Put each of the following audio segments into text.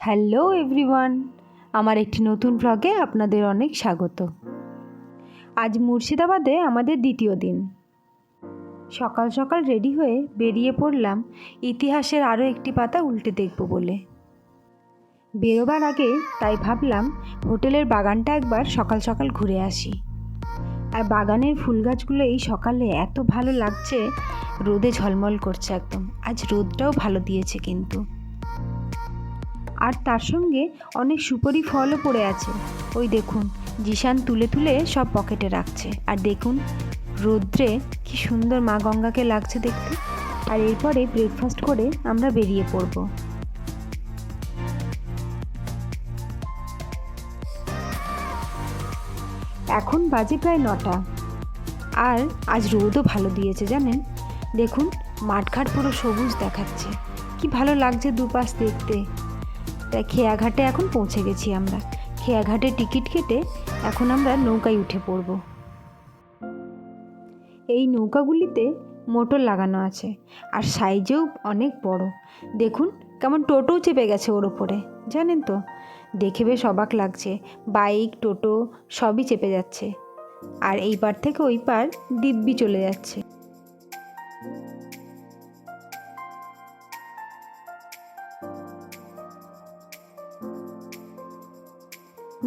Hello everyone, আমার একটি নতুন ব্লগে আপনাদের অনেক স্বাগত। আজ মুর্শিদাবাদে আমাদের দ্বিতীয় দিন। সকাল সকাল রেডি হয়ে বেরিয়ে পড়লাম ইতিহাসের আরও একটি পাতা উল্টে দেখব বলে। বেরোবার আগে তাই ভাবলাম হোটেলের বাগানটা একবার সকাল সকাল ঘুরে আসি। আর বাগানের ফুল গাছগুলো এই সকালে এত ভালো লাগছে, রোদে ঝলমল করছে একদম। আজ রোদটাও ভালো দিয়েছে কিন্তু। আর তার সঙ্গে অনেক সুপারি ফলও পড়ে আছে। ওই দেখুন, জিশান তুলে তুলে সব পকেটে রাখছে। আর দেখুন রৌদ্রে কি সুন্দর মা গঙ্গাকে লাগছে দেখতে। আর এরপরে ব্রেকফাস্ট করে আমরা বেরিয়ে পড়ব। এখন বাজে প্রায় 9টা। আর আজ রোদও ভালো দিয়েছে জানেন। দেখুন মাঠঘাট পুরো সবুজ দেখাচ্ছে, কি ভালো লাগছে দুপাশ দেখতে। তাই খেয়াঘাটে এখন পৌঁছে গেছি আমরা। খেয়াঘাটে টিকিট কেটে এখন আমরা নৌকায় উঠে পড়ব। এই নৌকাগুলিতে মোটর লাগানো আছে আর সাইজেও অনেক বড়। দেখুন কেমন টোটো চেপে গেছে ওর ওপরে, জানেন তো। দেখে বেশ অবাক লাগছে। বাইক টোটো সবই চেপে যাচ্ছে। আর এই পার থেকে ওই পার দিব্যি চলে যাচ্ছে।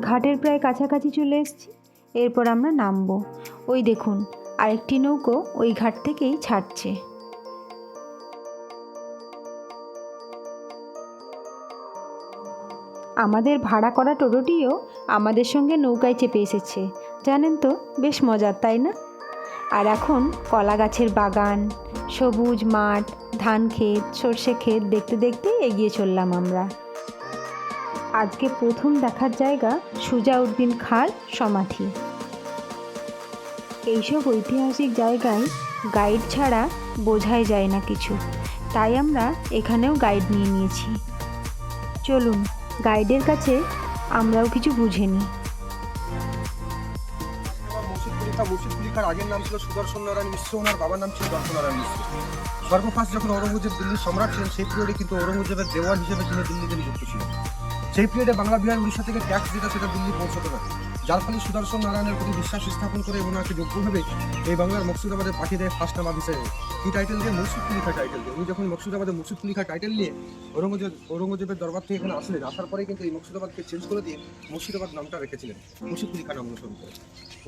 ঘাটের প্রায় কাছাকাছি চলে এসেছি। এরপর আমরা নামবো। ওই দেখুন আরেকটি নৌকো ওই ঘাট থেকেই ছাড়ছে। আমাদের ভাড়া করা টোটোটিও আমাদের সঙ্গে নৌকায় চেপে এসেছে, জানেন তো। বেশ মজার তাই না? আর এখন কলা গাছের বাগান, সবুজ মাঠ, ধান ক্ষেত, সর্ষে ক্ষেত দেখতে দেখতে এগিয়ে চললাম আমরা। আজকে প্রথম দেখার জায়গা সুজাউদ্দিন খাঁর সমাধি। এইসব ঐতিহাসিক জায়গায় গাইড ছাড়া বোঝাই যায় না কিছু, তাই আমরা এখানেও গাইড নিয়ে নিয়েছি। চলুন গাইডের কাছে আমরাও কিছু বুঝে নিই। মুর্শিদকুলিখার আগের নাম ছিল সুদর্শন নারায়ণ মিশ্র, ওনার বাবার নাম ছিল দর্শনারায়ণ মিশ্র। সর্বফার্স্ট যখন ঔরঙ্গজেব দিল্লির সম্রাট ছিলেন, সেই পিরিয়ডে কিন্তু ঔরঙ্গজেবের দেওয়ান হিসেবে তিনি দিল্লিতে নিযুক্ত ছিলেন। সেই পিরিয়ডে বাংলা, বিহার, উড়িষ্যা থেকে ট্যাক্স যেটা সেটা দিল্লি পৌঁছতে পারে, যার ফলে সুদর্শন নারায়ণের প্রতি বিশ্বাস স্থাপন করে এবং ওনাকে যোগ্যভাবে এই বাংলার মুর্শিদাবাদে পাঠিয়ে দেয় ফার্স্ট নামাজ হিসেবে। কি টাইটেল দিয়ে? মুর্শিদকুলিখা টাইটেল দিয়ে। উনি যখন মুর্শিদাবাদে মুর্শিদকুলিখা টাইটেল নিয়ে ঔরঙ্গজেবের দরবার থেকে এখানে আসলেন, আসার পরে কিন্তু এই মুর্শিদাবাদকে চেঞ্জ করে দিয়ে মুর্শিদাবাদ নামটা রেখেছিলেন, মুর্শিদকুলিখা নাম অনুসরণ করে।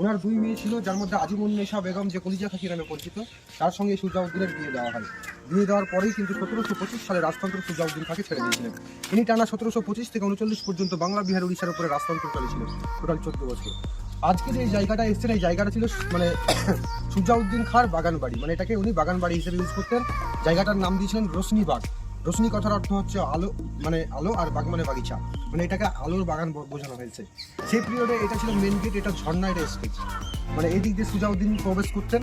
ওনার 2 মেয়ে ছিল, যার মধ্যে আজিমুন্নেসা বেগম, যে কলিজা খাকি নামে পরিচিত, তার সঙ্গে সুজাউদ্দিনের বিয়ে দেওয়া হয়। বিয়ে দেওয়ার পরেই কিন্তু 1725 সালে রাজতন্ত্র সুজাউদ্দিন খাঁকে ছেড়ে দিয়েছিলেন। তিনি টানা 1725 থেকে 39 পর্যন্ত বাংলা, বিহার, উড়িষ্যার উপরে রাজতন্ত্র চালিয়েছিলেন, টোটাল 14 বছর। আজকে যে জায়গাটা এসছেন, এই জায়গাটা ছিল মানে সুজাউদ্দিন খাঁর বাগান বাড়ি, মানে এটাকে উনি বাগান বাড়ি হিসেবে ইউজ করতেন। জায়গাটার নাম দিয়েছিলেন রোশনি বাগ। রোশনি কথার অর্থ হচ্ছে আলো, মানে আলো, আর বাগ মানে বাগিচা, মানে এটাকে আলোর বাগান বোঝানো হয়েছে। সেই পিরিয়ডে এটা ছিল মেন গেট, এটা ঝর্ণা, এটা স্টেজ। মানে এই দিক দিয়ে সুজাউদ্দিন প্রবেশ করতেন,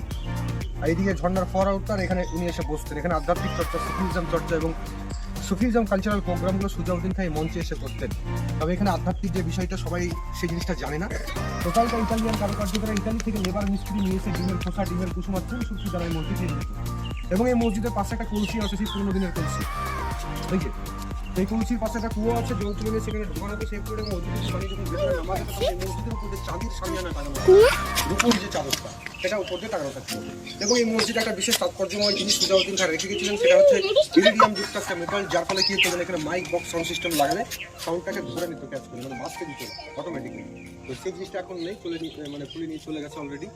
আর এইদিকে ঝর্ণার ফর আউটটার এখানে উনি এসে বসতেন। এখানে আধ্যাত্মিক চর্চা, সুফিজম চর্চা এবং সুফিজম কালচারাল প্রোগ্রামগুলো সুজাউদ্দিন খাঁ মঞ্চে এসে করতেন। তবে এখানে আধ্যাত্মিক যে বিষয়টা, সবাই সেই জিনিসটা জানে না। টোটালটা ইটালিয়ান কারুকার্য করে, ইটালি থেকে লেবার মিস্ত্রি নিয়ে এসে ডিমের খোসা, ডিমের কুসুমার ফুল সবজি দ্বারা এই মসজিদে নিয়ে। এবং এই মসজিদের পাশে একটা কলসি আছে, সেই পুরোনো দিনের কলসি। ঠিক আছে, এই কলসির পাশে একটা কুয়ো আছে, জল তুলে নিয়ে সেখানে ঢোকানো হবে। সেই করে মসজিদের পানি যখন ভেতরে নামা যেত, তখন এই মসজিদের উপর যে চাঁদির সামিয়ানা টাঙানো থাকে, রূপোর যে চাদরটা, সেটা উপর দিয়ে টাঙানো থাকতো। এবং এই মসজিদে একটা বিশেষ তাৎপর্যময় জিনিস সুজাউদ্দিন খাঁ রেখে গেছিলেন, সেটা হচ্ছে ইরিডিয়াম যুক্ত একটা মেটাল, যার ফলে কি হতো, এখানে মাইক বক্স সাউন্ড সিস্টেম লাগালে সাউন্ডটাকে ধরে নিত, ক্যাচ করে, মানে বাসকে দিত অটোমেটিকলি। তো সেই জিনিসটা এখন নেই, খুলে নিয়ে চলে গেছে অলরেডি।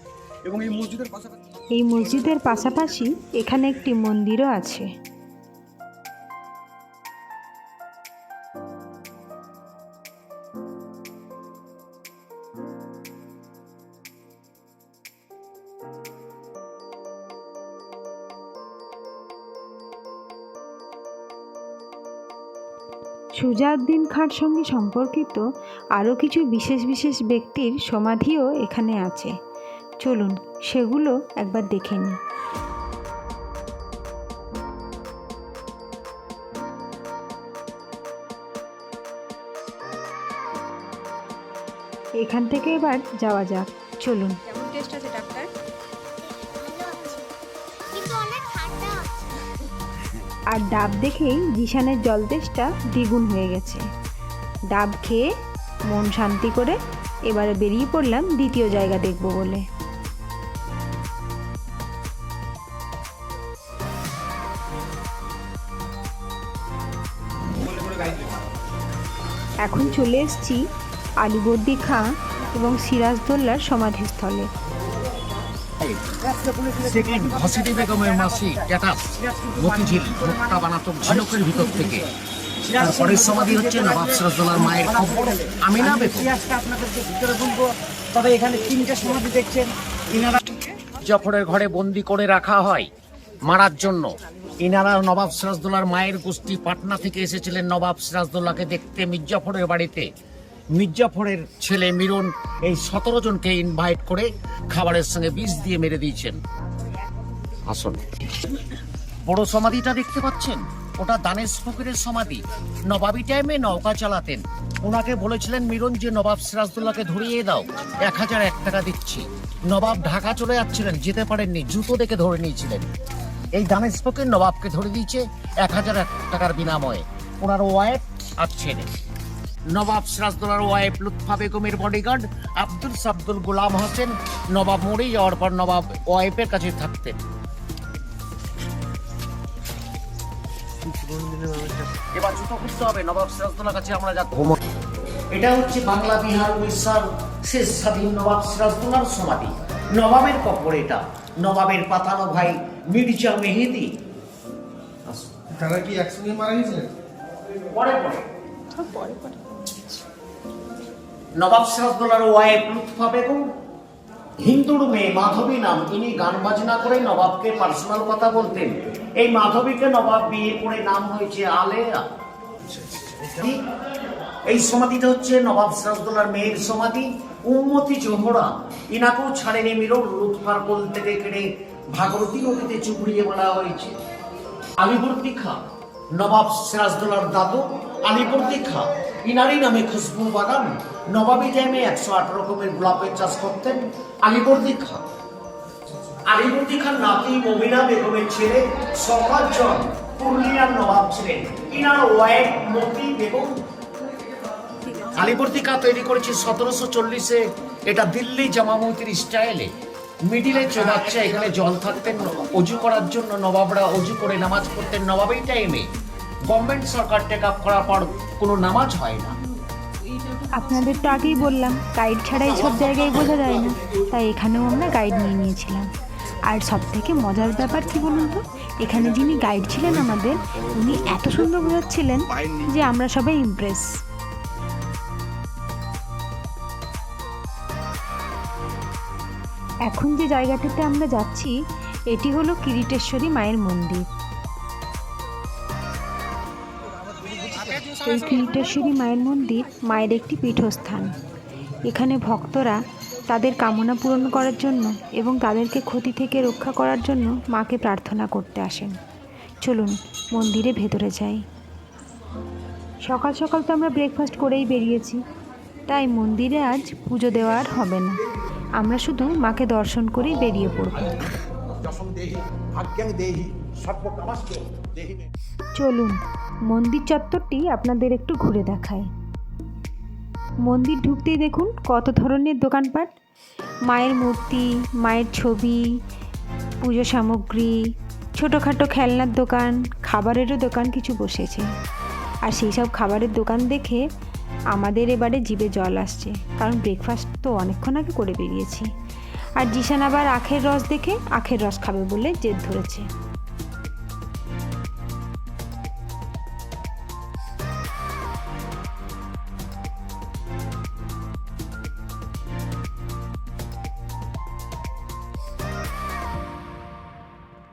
এবং এই মসজিদের পাশাপাশি এখানে একটি মন্দিরও আছে। সুজাউদ্দিন খাঁর সঙ্গে সম্পর্কিত আরও কিছু বিশেষ বিশেষ ব্যক্তির সমাধিও এখানে আছে। চলুন সেগুলো একবার দেখে নিই। এখান থেকে এবার যাওয়া যাক, চলুন। কেমন টেস্ট আছে ডাক্তার? আর ডাব দেখেই জিশানের জল তেষ্টা দ্বিগুণ হয়ে গেছে। ডাব খেয়ে মন শান্তি করে এবারে বেরিয়ে পড়লাম দ্বিতীয় জায়গা দেখব বলে। এখন চলে এসেছি আলীবর্দী খাঁ এবং সিরাজদৌল্লার সমাধিস্থলে। সেদিন ঘসিটি বেগমের মাসি ট্যাটাস মতিঝিল ভোক্তা বানাতো ঝিনুকের ভিতর থেকে। পরের সমাধি হচ্ছে নবাব সিরাজদৌল্লার মায়ের কবর আমিনা বেগম। আপনাদেরকে ভিতরে বলবো, তবে এখানে 3টে সমাধি দেখছেন। ইনারা জাফরের ঘরে বন্দি করে রাখা হয় মারার জন্য। ইনারা নবাব সিরাজদৌল্লার মায়ের গোষ্ঠী পাটনা থেকে এসেছিলেন নবাব সিরাজদৌল্লাকে দেখতে মির্জাফরের বাড়িতে। মির্জাফরের ছেলে মিরন এই 17 জনকে ইনভাইট করে খাবারের সঙ্গে বিষ দিয়ে মেরে দিয়েছেন। আসুন, বড় সমাধিটা দেখতে পাচ্ছেন, ওটা দানেশ ফকিরের সমাধি। নবাবী টাইমে নৌকা চালাতেন। ওনাকে বলেছিলেন মিরন যে নবাব সিরাজদৌল্লাকে ধরিয়ে দাও, 1001 টাকা দিচ্ছি। নবাব ঢাকা চলে যাচ্ছিলেন, যেতে পারেননি, জুতো দেখে ধরে নিয়েছিলেন। এই দানেশ ফকির নবাবকে ধরে দিয়েছে 1001 টাকার বিনিময়ে। ওনার ওয়াইফ আর ছেলে। নবাব সিরাজদৌল্লার ওয়াইফ লুৎফা বেগমের বডিগার্ড আব্দুল গোলাম হোসেন নবাব মরে যাওয়ার পর নবাব ওয়াইফের কাছে থাকতেন। এবার জুতো খুঁজতে হবে, নবাব সিরাজদৌল্লার কাছে আমরা যাবো। এটা হচ্ছে বাংলা বিহার উড়িষ্যার শেষ স্বাধীন নবাব সিরাজদৌল্লার সমাধি। নবাবের কবর এটা, নবাবের পাতানো ভাই মির্জা মেহেদি। তারা কি একসঙ্গে মারা গেছিলেন? পরে নবাব সিরাজদৌল্লার ওয়াইফ লুৎফা বেগম, হিন্দুর মেয়ে মাধবী নাম। ইনি গান বাজনা করে নবাবকে পার্সোনাল কথা বলতেন। এই মাধবীকে নবাব বিয়ে করে নাম হয়েছে আলেয়া। এই সমাধিটা হচ্ছে নবাব সিরাজদৌল্লার মেয়ের সমাধি উম্মতি জোহরা। ইনাকেও ছাড়েনি মিরন, লুৎফার কোল থেকে কেড়ে ভাগরতী নদীতে চুবড়িয়ে মারা হয়েছে। আলীবর্দী খাঁ, নবাব সিরাজদৌল্লার দাদু আলীবর্দী খাঁ, ইনারই নামে খুশবু বাগান। নবাবী টাইমে 108 রকমের গোলাপের চাষ করতেন আলীবর্দী খাঁ। আলীবর্দী খান নাতি মমিনা বেগমের ছেলে সফাজ্জন পুরুলিয়ার নবাব ছিলেন। ইনার ওয়াইফ মতি বেগম। আলীবর্দী খাঁ তৈরি করেছে 1740-এ। এটা দিল্লি জামা মসজিদের স্টাইলে। মিডিলে চৌবাচ্চা, এখানে জল থাকতেন অজু করার জন্য। নবাবরা অজু করে নামাজ পড়তেন নবাবী টাইমে। গভর্নমেন্ট সরকার টেক আপ করার পর কোনো নামাজ হয় না। আপনাদের তো আগেই বললাম গাইড ছাড়া সব জায়গায় বোঝা যায় না, তাই এখানেও আমরা গাইড নিয়ে নিয়েছিলাম। আর সব থেকে মজার ব্যাপার কি বলুন তো, এখানে যিনি গাইড ছিলেন আমাদের, উনি এত সুন্দর বোঝাচ্ছিলেন যে আমরা সবাই ইমপ্রেস। এখন যে জায়গাটাতে আমরা যাচ্ছি এটি হলো কিরিটেশ্বরী মায়ের মন্দির। এই কিরিটেশ্বরী মায়ের মন্দির মায়ের একটি পীঠস্থান। এখানে ভক্তরা তাদের কামনা পূরণ করার জন্য এবং তাদেরকে ক্ষতি থেকে রক্ষা করার জন্য মাকে প্রার্থনা করতে আসেন। চলুন মন্দিরে ভেতরে যাই। সকাল সকাল তো আমরা ব্রেকফাস্ট করেই বেরিয়েছি, তাই মন্দিরে আজ পুজো দেওয়া আর হবে না। আমরা শুধু মাকে দর্শন করেই বেরিয়ে পড়ব। চলুন মন্দির চত্বরটি আপনাদের একটু ঘুরে দেখাই। মন্দির ঢুকতেই দেখুন কত ধরনের দোকানপাট। মায়ের মূর্তি, মায়ের ছবি, পুজো সামগ্রী, ছোটোখাটো খেলনার দোকান, খাবারেরও দোকান কিছু বসেছে। আর সেই সব খাবারের দোকান দেখে আমাদের এবারে জিভে জল আসছে, কারণ ব্রেকফাস্ট তো অনেকক্ষণ আগে করে বেরিয়েছি। আর জিশান আবার আখের রস দেখে আখের রস খাবে বলে জেদ ধরেছে।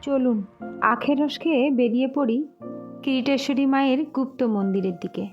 চলুন আখের রস খেয়ে বেরিয়ে পড়ি কিরিটেশ্বরী মায়ের গুপ্ত মন্দিরের দিকে।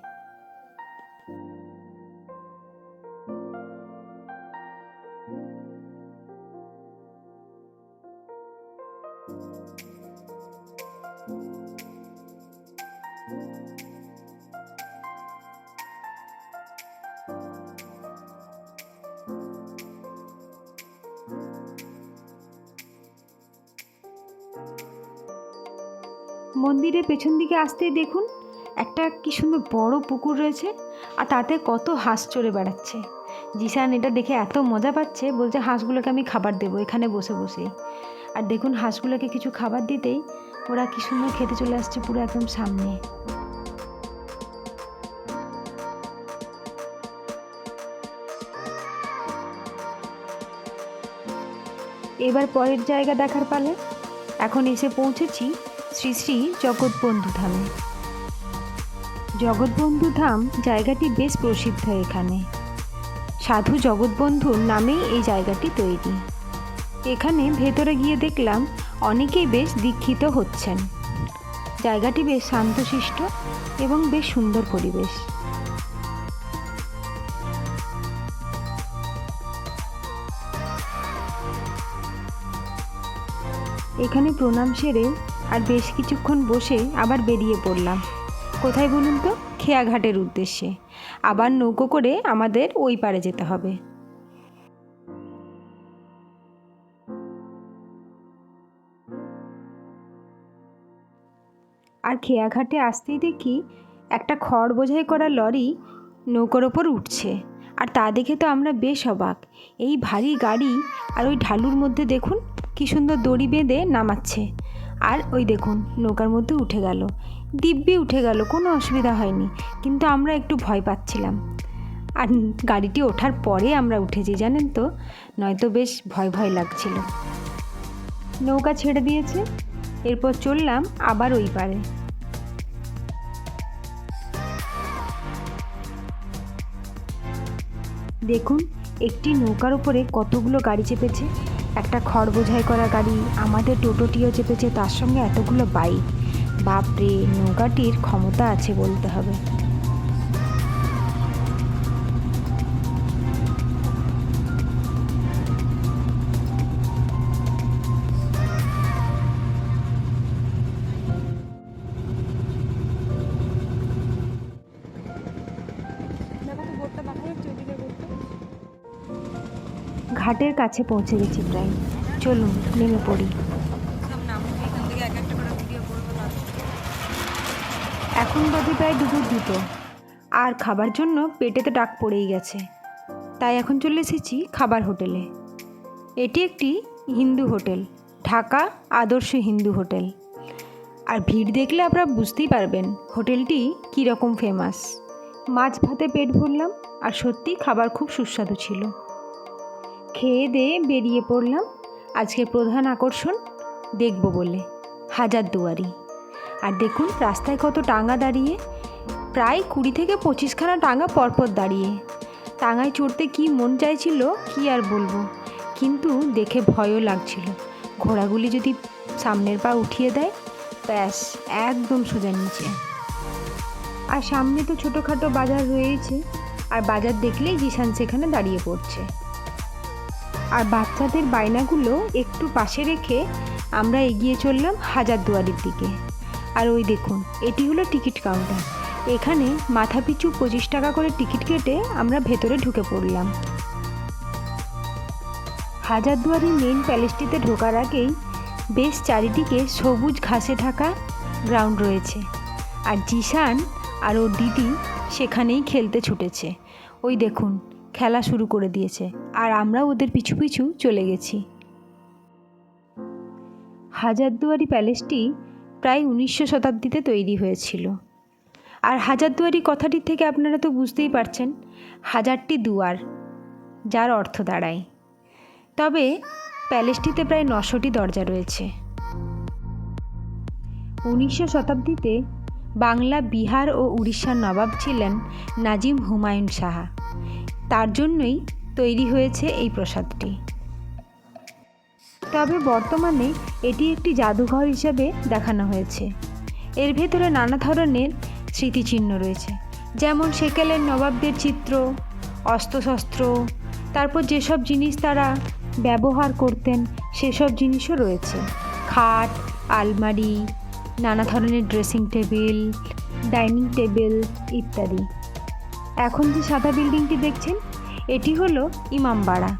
মন্দিরের পেছন দিকে আসতেই দেখুন একটা কি সুন্দর বড় পুকুর রয়েছে, আর তাতে কত হাঁস চড়ে বেড়াচ্ছে। জিসান এটা দেখে এত মজা পাচ্ছে, বলছে হাঁসগুলোকে আমি খাবার দেবো এখানে বসে বসে। আর দেখুন হাঁসগুলোকে কিছু খাবার দিতেই ওরা কি সুন্দর খেতে চলে আসছে পুরো একদম সামনে। এবার পরের জায়গা দেখার পালে। এখন এসে পৌঁছেছি শ্রী শ্রী জগৎবন্ধু ধামে। জগৎবন্ধু ধাম জায়গাটি বেশ প্রসিদ্ধ। এখানে সাধু জগৎবন্ধুর নামেই এই জায়গাটি তৈরি। এখানে ভেতরে গিয়ে দেখলাম অনেকেই বেশ দীক্ষিত হচ্ছেন। জায়গাটি বেশ শান্তশিষ্ট এবং বেশ সুন্দর পরিবেশ। এখানে প্রণাম সেরে আর বেশ কিছুক্ষণ বসে আবার বেরিয়ে পড়লাম। কোথায় বলুন তো? খেয়াঘাটের উদ্দেশ্যে। আবার নৌকো করে আমাদের ওই পারে যেতে হবে। আর খেয়াঘাটে আসতেই দেখি একটা খড় বোঝাই করা লরি নৌকোর ওপর উঠছে। আর তা দেখে তো আমরা বেশ অবাক। এই ভারী গাড়ি আর ওই ঢালুর মধ্যে দেখুন কি সুন্দর দড়ি বেঁধে নামাচ্ছে। আর ওই দেখুন নৌকার মধ্যে উঠে গেল, দিব্যি উঠে গেল, কোনো অসুবিধা হয়নি। কিন্তু আমরা একটু ভয় পাচ্ছিলাম। আর গাড়িটি ওঠার পরে আমরা উঠেছি জানেন তো, নয়তো বেশ ভয় ভয় লাগছিল। নৌকা ছেড়ে দিয়েছে, এরপর চললাম আবার ওই পারে। দেখুন একটি নৌকার উপরে কতগুলো গাড়ি চেপেছে। একটা খড় বোঝাই করা গাড়ি, আমাদের টোটোটিও চেপেছে, তার সঙ্গে এতগুলো বাইক। বাপরে, নৌকাটির ক্ষমতা আছে বলতে হবে। ঘাটের কাছে পৌঁছে গেছি প্রায়। চলুন নেমে পড়ি। এখন বাজে প্রায় দুপুর 2টো। আর খাবার জন্য পেটেতে ডাক পড়েই গেছে। তাই এখন চলে এসেছি খাবার হোটেলে। এটি একটি হিন্দু হোটেল, ঢাকা আদর্শ হিন্দু হোটেল। আর ভিড় দেখলে আপনারা বুঝতেই পারবেন হোটেলটি কীরকম ফেমাস। মাছ ভাতে পেট ভরলাম, আর সত্যি খাবার খুব সুস্বাদু ছিল। খেয়ে দিয়ে বেরিয়ে পড়লাম আজকের প্রধান আকর্ষণ দেখব বলে, হাজারদুয়ারি। আর দেখুন রাস্তায় কত টাঙা দাঁড়িয়ে, প্রায় 20 থেকে 25খানা টাঙা পরপর দাঁড়িয়ে। টাঙায় চড়তে কি মন চাইছিল কি আর বলবো, কিন্তু দেখে ভয়ও লাগছিল। ঘোড়াগুলি যদি সামনের পা উঠিয়ে দেয়, ব্যাস একদম সোজা নিচে। আর সামনে তো ছোটোখাটো বাজার রয়েছে, আর বাজার দেখলেই জিসান সেখানে দাঁড়িয়ে পড়ছে। আর বাচ্চাদের বায়নাগুলো একটু পাশে রেখে আমরা এগিয়ে চললাম হাজারদুয়ারির দিকে। আর ওই দেখুন এটি হলো টিকিট কাউন্টার। এখানে মাথাপিছু 25 টাকা করে টিকিট কেটে আমরা ভেতরে ঢুকে পড়লাম। হাজারদুয়ারি মেন প্যালেসটিতে ঢোকার আগেই বেশ চারিদিকে সবুজ ঘাসে ঢাকা গ্রাউন্ড রয়েছে। আর জিসান আর ওর দিদি সেখানেই খেলতে ছুটেছে। ওই দেখুন খেলা শুরু করে দিয়েছে, আর আমরা ওদের পিছু পিছু চলে গেছি। হাজারদুয়ারি প্যালেসটি প্রায় 1900 শতাব্দীতে তৈরি হয়েছিল। আর হাজারদুয়ারি কথাটির থেকে আপনারা তো বুঝতেই পারছেন, হাজারটি দুয়ার, যার অর্থ দাঁড়ায়। তবে প্যালেসটিতে প্রায় 900টি দরজা রয়েছে। 1900 শতাব্দীতে বাংলা, বিহার ও উড়িষ্যার নবাব ছিলেন নাজিম হুমায়ুন শাহ। তার জন্যই তৈরি হয়েছে এই প্রাসাদটি। তবে বর্তমানে এটি একটি জাদুঘর হিসেবে দেখানো হয়েছে। এর ভেতরে নানা ধরনের স্মৃতিচিহ্ন রয়েছে, যেমন সেকেলের নবাবদের চিত্র, অস্ত্রশস্ত্র, তারপর যেসব জিনিস তারা ব্যবহার করতেন সেসব জিনিসও রয়েছে। খাট, আলমারি, নানা ধরনের ড্রেসিং টেবিল, ডাইনিং টেবিল ইত্যাদি। এখন যে সাদা বিল্ডিংটি দেখছেন এটি হলো ইমামবাড়া।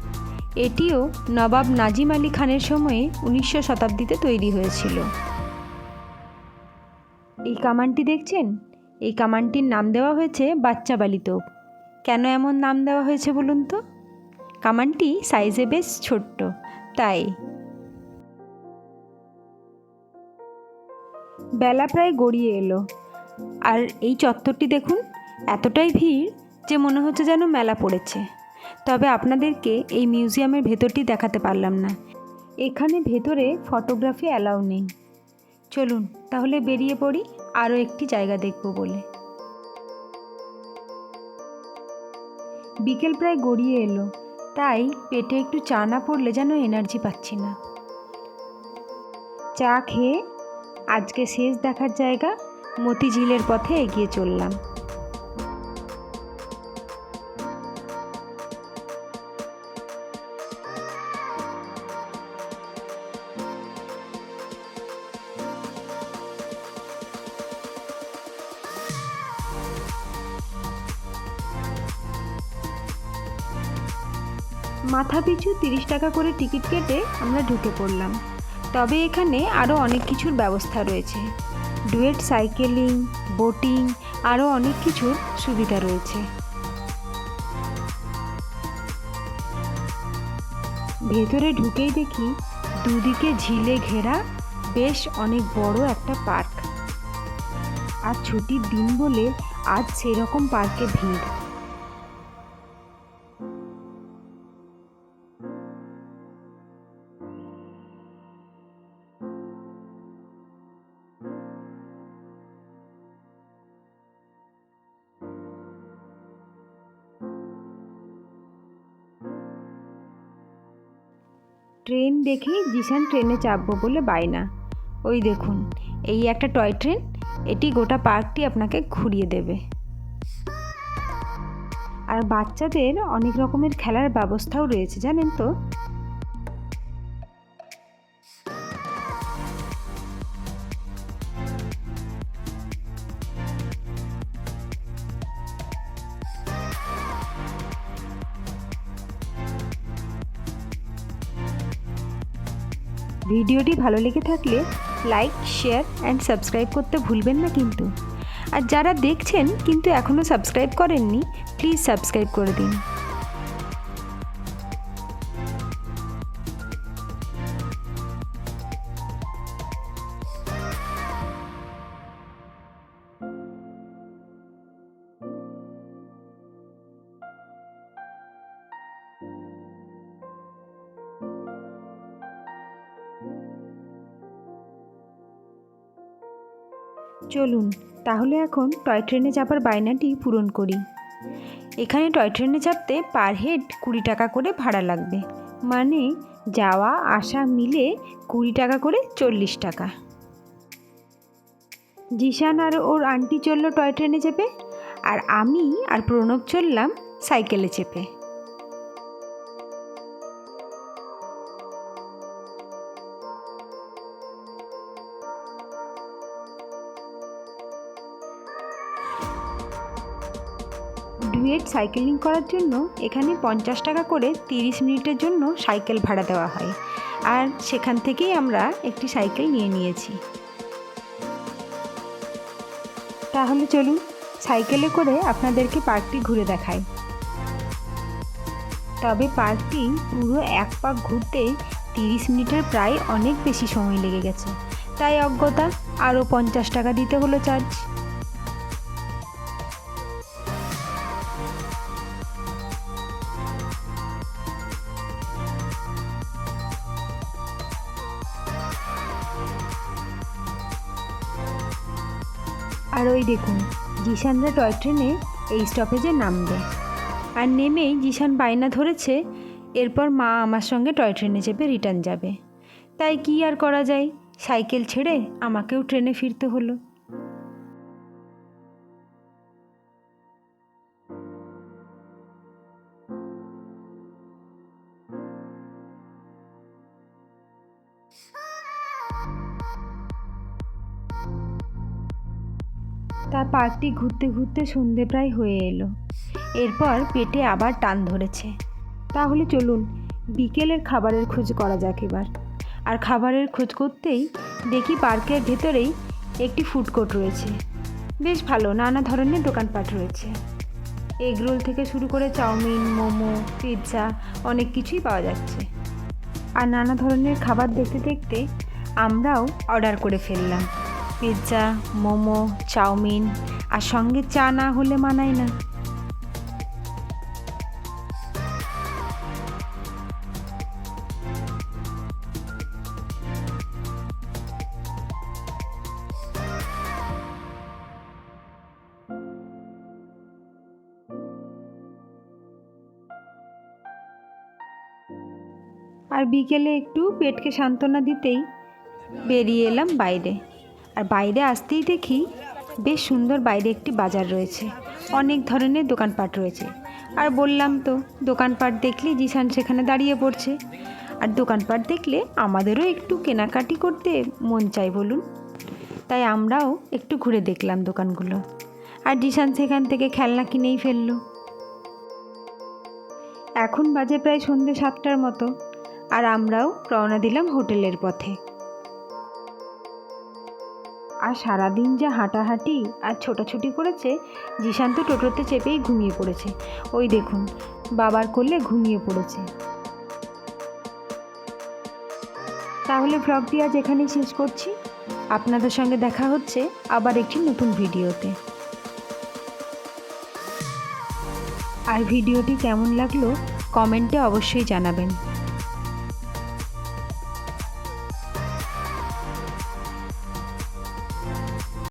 এটিও নবাব নাজিম আলী খানের সময়ে 1900 শতাব্দীতে তৈরি হয়েছিল। এই কামানটি দেখছেন, এই কামানটির নাম দেওয়া হয়েছে বাচ্চা বালি তোপ। কেন এমন নাম দেওয়া হয়েছে বলুন তো? কামানটি সাইজে বেশ ছোট্ট, তাই। বেলা প্রায় গড়িয়ে এলো, আর এই চত্বরটি দেখুন, এতটাই ভিড় যে মনে হচ্ছে যেন মেলা পড়েছে। তবে আপনাদেরকে এই মিউজিয়ামের ভেতরটি দেখাতে পারলাম না, এখানে ভেতরে ফটোগ্রাফি অ্যালাউ নেই। চলুন তাহলে বেরিয়ে পড়ি আরও একটি জায়গা দেখব বলে। বিকেল প্রায় গড়িয়ে এলো, তাই পেটে একটু চা না পড়লে যেন এনার্জি পাচ্ছি না। চা খেয়ে আজকে শেষ দেখার জায়গা মতিঝিলের পথে এগিয়ে চললাম। মাথা পিছু 30 টাকা করে টিকিট কেটে আমরা ঢুকে পড়লাম। তবে এখানে আরও অনেক কিছুর ব্যবস্থা রয়েছে, ডুয়েট সাইকেলিং, বোটিং, আরও অনেক কিছুর সুবিধা রয়েছে। ভেতরে ঢুকেই দেখি দুদিকে ঝিলে ঘেরা বেশ অনেক বড় একটা পার্ক। আর ছুটির দিন বলে আজ সেরকম পার্কে ভিড়। ট্রেন দেখেই জিসান ট্রেনে চাপবো বলে বায়না। ওই দেখুন, এই একটা টয় ট্রেন, এটি গোটা পার্কটি আপনাকে ঘুরিয়ে দেবে। আর বাচ্চাদের অনেক রকমের খেলার ব্যবস্থাও রয়েছে, জানেন তো। ভিডিওটি ভালো লেগে থাকলে লাইক, শেয়ার অ্যান্ড সাবস্ক্রাইব করতে ভুলবেন না কিন্তু। আর যারা দেখছেন কিন্তু এখনও সাবস্ক্রাইব করেননি, প্লিজ সাবস্ক্রাইব করে দিন। চলুন তাহলে এখন টয় ট্রেনে চাপার বায়নাটি পূরণ করি। এখানে টয় ট্রেনে চাপতে পার হেড 20 টাকা করে ভাড়া লাগবে, মানে যাওয়া আসা মিলে 20 টাকা করে 40 টাকা। জিসান আর ওর আন্টি চললো টয় ট্রেনে চেপে, আর আমি আর প্রণব চললাম সাইকেলে চেপে। ডুয়েট সাইকেলিং করার জন্য এখানে 50 টাকা করে 30 মিনিটের জন্য সাইকেল ভাড়া দেওয়া হয়, আর সেখান থেকেই আমরা একটি সাইকেল নিয়ে নিয়েছি। তাহলে চলুন সাইকেলে করে আপনাদেরকে পার্কটি ঘুরে দেখাই। তবে পার্কটি পুরো এক পাক ঘুরতে 30 মিনিটের প্রায় অনেক বেশি সময় লেগে গেছে, তাই অজ্ঞতা আরও 50 টাকা দিতে হলো চার্জ। আর ওই দেখুন, জিসানরা টয় ট্রেনে এই স্টপেজে নামবে। আর নেমেই জিসান বায়না ধরেছে এরপর মা আমার সঙ্গে টয় ট্রেনে চেপে রিটার্ন যাবে। তাই কি আর করা যায়, সাইকেল ছেড়ে আমাকেও ট্রেনে ফিরতে হলো। তার পার্কটি ঘুরতে ঘুরতে সন্ধে প্রায় হয়ে এলো। এরপর পেটে আবার টান ধরেছে। তাহলে চলুন বিকেলের খাবারের খোঁজ করা যাক এবার। আর খাবারের খোঁজ করতেই দেখি পার্কের ভেতরেই একটি ফুড কোর্ট রয়েছে, বেশ ভালো, নানা ধরনের দোকানপাট রয়েছে। এগরোল থেকে শুরু করে চাউমিন, মোমো, পিৎজা অনেক কিছুই পাওয়া যাচ্ছে। আর নানা ধরনের খাবার দেখতে দেখতে আমরাও অর্ডার করে ফেললাম। পিৎজা, মোমো, চাউমিন, আর সঙ্গে চা না হলে মানায় না। আর বিকেলে একটু পেটকে সান্ত্বনা দিতেই বেরিয়ে এলাম বাইরে। আর বাইরে আসতেই দেখি বেশ সুন্দর বাইরে একটি বাজার রয়েছে, অনেক ধরনের দোকানপাট রয়েছে। আর বললাম তো, দোকানপাট দেখলে জিসান সেখানে দাঁড়িয়ে পড়ছে। আর দোকানপাট দেখলে আমাদেরও একটু কেনাকাটি করতে মন চাই বলুন। তাই আমরাও একটু ঘুরে দেখলাম দোকানগুলো। আর জিসান সেখান থেকে খেলনা কিনেই ফেললো। এখন বাজে প্রায় সন্ধ্যে 7টার মতো। আর আমরাও রওনা দিলাম হোটেলের পথে। আর সারাদিন যা হাঁটাহাঁটি আর ছোটাছুটি করেছে, জিসান তো টোটোতে চেপেই ঘুমিয়ে পড়েছে। ওই দেখুন, বাবার কোলে ঘুমিয়ে পড়েছে। তাহলে ব্লগটি আজ এখানেই শেষ করছি। আপনাদের সঙ্গে দেখা হচ্ছে আবার একটি নতুন ভিডিওতে। আর ভিডিওটি কেমন লাগলো কমেন্টে অবশ্যই জানাবেন।